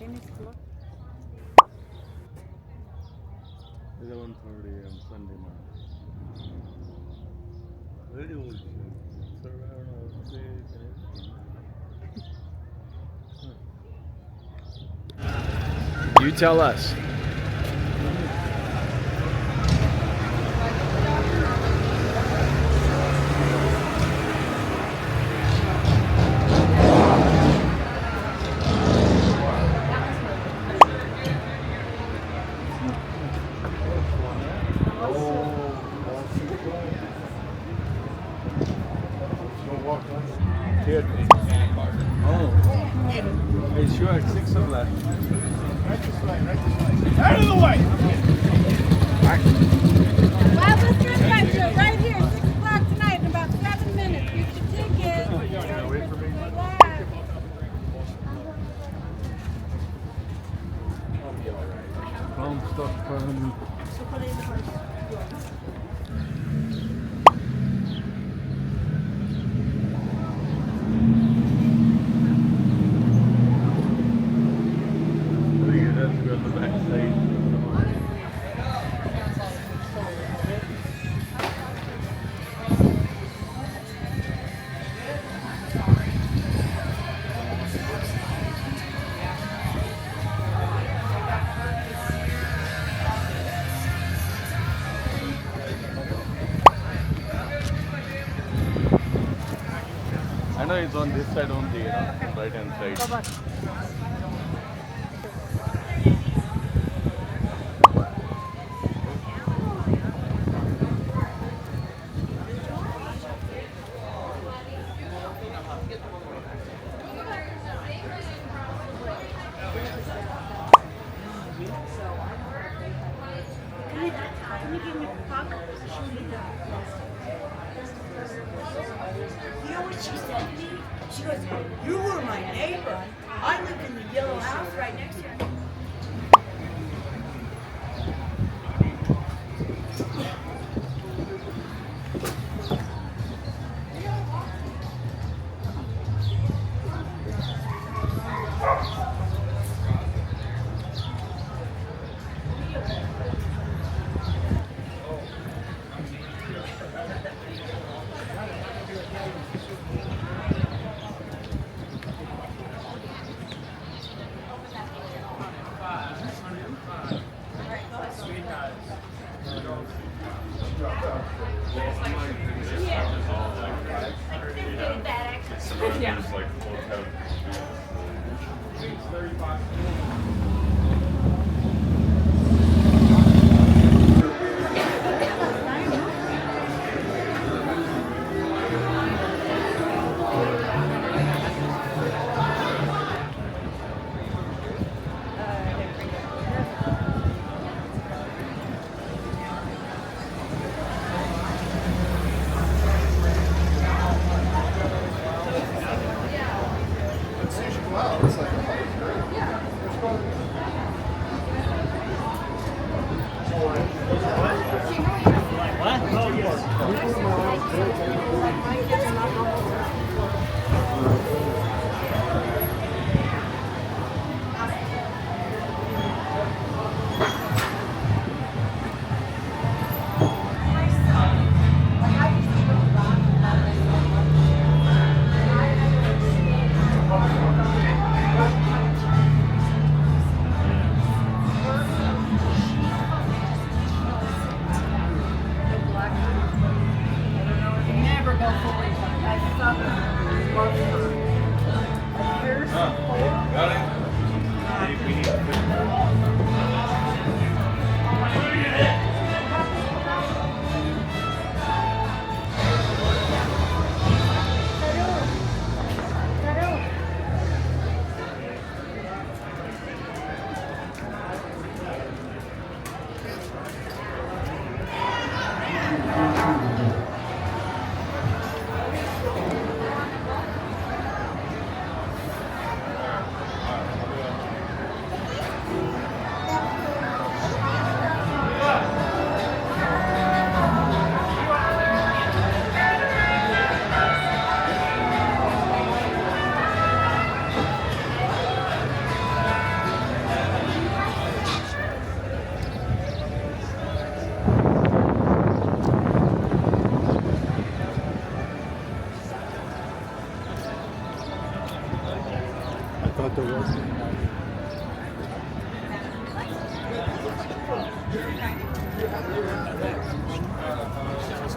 11:30 on Sunday night. Radio was surround on stage and everything. You tell us. Kid. Oh. Hey, sure, 6 of that. Out of the way! Wild Western Adventure right here, 6 o'clock tonight in about 7 minutes. Get your tickets. Wait for me. Relax. Comstock Lode. I know it's on this side only, you know, right hand side. Can you give me the puck? You know what she said to me? She goes, "You were my neighbor. I lived in the yellow house right next to you." Wow, it's like, yeah.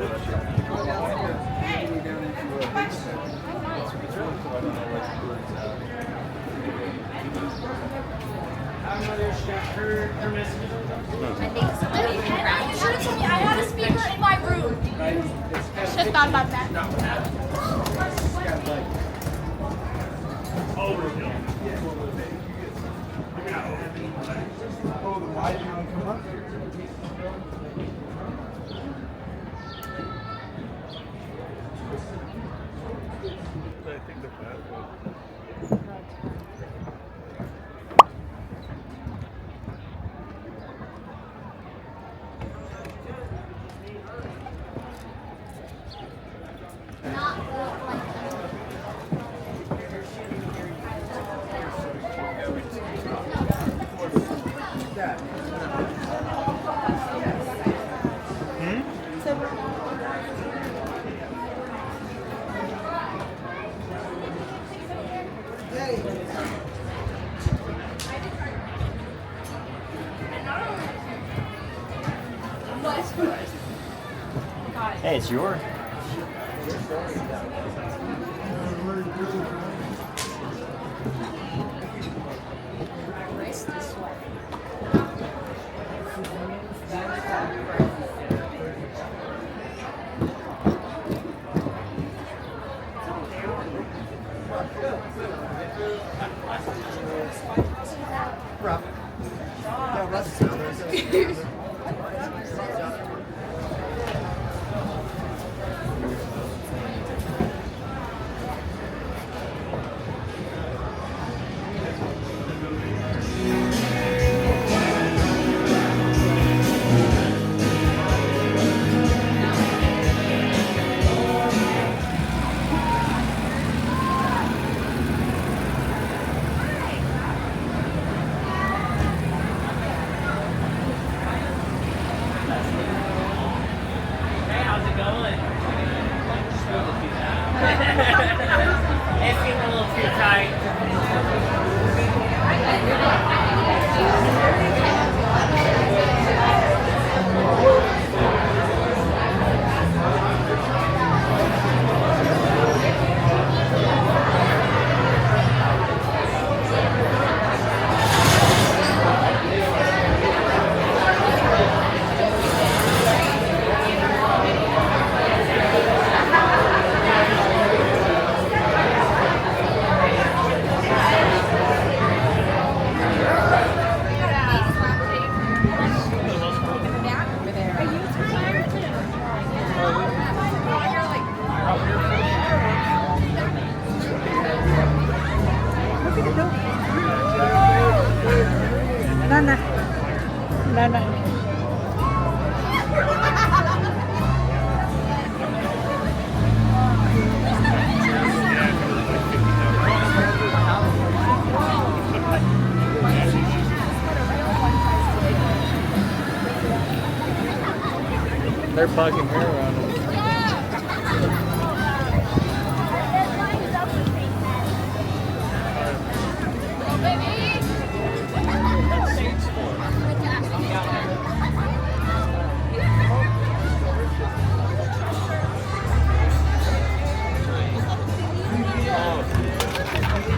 You should have told me I had a speaker in my room. I should have thought about that. Why do you want to come up here? I think the bad one. Hey, it's yours. They're bugging her around.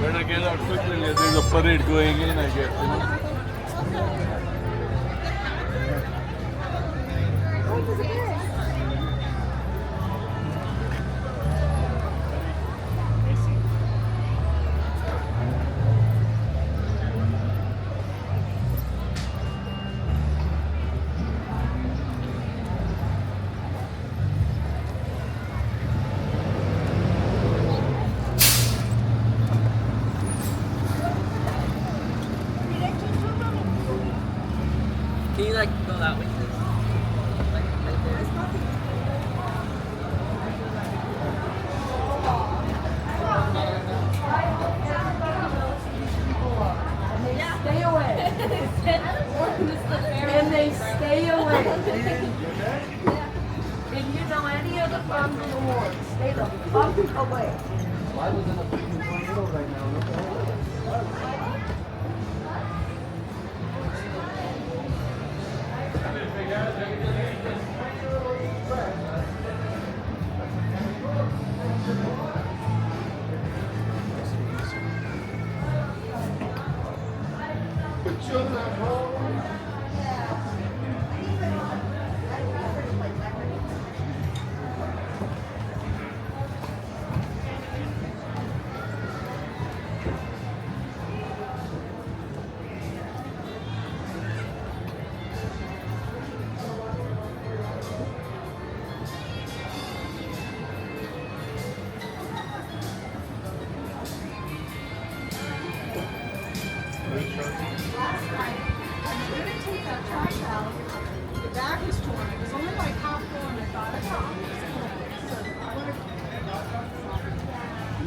When I get out quickly, there's a parade going in, I guess, you know? Can you like go that way? Like right there. Stay away. And they stay away. If you know any of the farms in the world, stay the fuck away. I was in a freaking tornado right now. What the hell?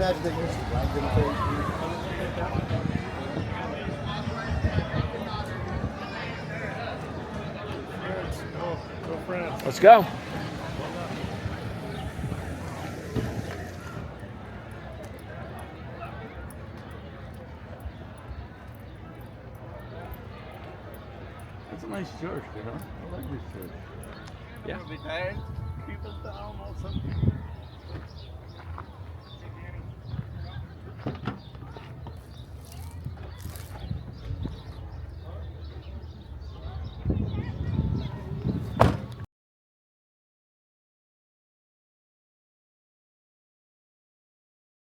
imagine they used to ride them crazy. Go France. Let's go. It's a nice church, you know. I like this church. Yeah. Retired people down or something.